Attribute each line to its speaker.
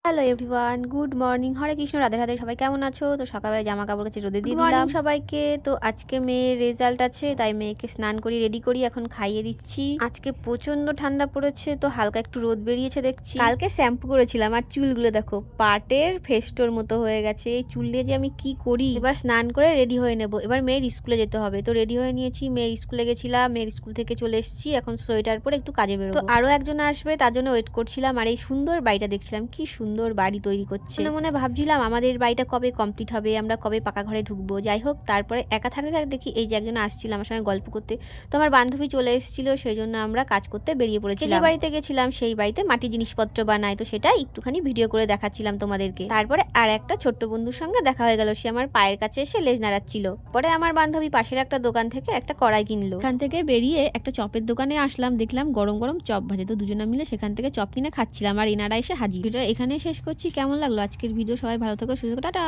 Speaker 1: Hello everyone, good morning. Hare Krishna, Radhe Radhe. সবাই কেমন আছো? তো সকালবেলা জামা কাপড় কাছে রোদে দিয়ে দিলাম সবাইকে। তো আজকে মেয়ের রেজাল্ট আছে, তাই মেয়েকে স্নান করি রেডি করি, এখন খাইয়ে দিচ্ছি। আজকে প্রচন্ড ঠান্ডা পড়েছে, তো হালকা একটু রোদ বেরিয়েছে দেখছি। কালকে শ্যাম্পু করেছিলাম আর চুলগুলো দেখো পাটের ফেস্টোর মতো হয়ে গেছে। এই চুল দিয়ে যে আমি কি করি। এবার স্নান করে রেডি হয়ে নেব, এবার মেয়ের স্কুলে যেতে হবে। তো রেডি হয়ে নিয়েছি, মেয়ের স্কুলে গেছিলাম, মেয়ের স্কুল থেকে চলে এসেছি, এখন সোয়েটার পরে একটু কাজে বেরোবো। তো আরো একজন আসবে, তার জন্য ওয়েট করছিলাম। আর এই সুন্দর বাড়িটা দেখছিলাম, কি সুন্দর বাড়ি তৈরি করছে। মনে মনে ভাবছিলাম আমাদের বাড়িটা কবে কমপ্লিট হবে, আমরা কবে পাকা ঘরে ঢুকবো। যাই হোক, তারপরে একা থাকতে থাকতে দেখি এই যে একজন আসছিল আমার সঙ্গে গল্প করতে। তো আমার বান্ধবী চলে এসেছিল, সেই জন্য আমরা কাজ করতে বেরিয়ে পড়েছিলাম। যে বাড়িতে গেছিলাম সেই বাড়িতে মাটির জিনিসপত্র বানায়, তো সেটা একটুখানি ভিডিও করে দেখাচ্ছিলাম তোমাদেরকে। তারপরে আর একটা ছোট্ট বন্ধুর সঙ্গে দেখা হয়ে গেল, সে আমার পায়ের কাছে এসে লেজ নাড়াচ্ছিল। পরে আমার বান্ধবী পাশের একটা দোকান থেকে একটা কড়াই কিনলো। এখান থেকে বেরিয়ে একটা চপের দোকানে আসলাম, দেখলাম গরম গরম চপ ভাজে। তো দুজনে মিলে সেখান থেকে চপ কিনে খাচ্ছিলাম, আর এনারা এসে হাজির। এখানে শেষ করছি। কেমন লাগলো আজকের ভিডিও? সবাই ভালো থেকো, সুস্থ থেকো, টাটা।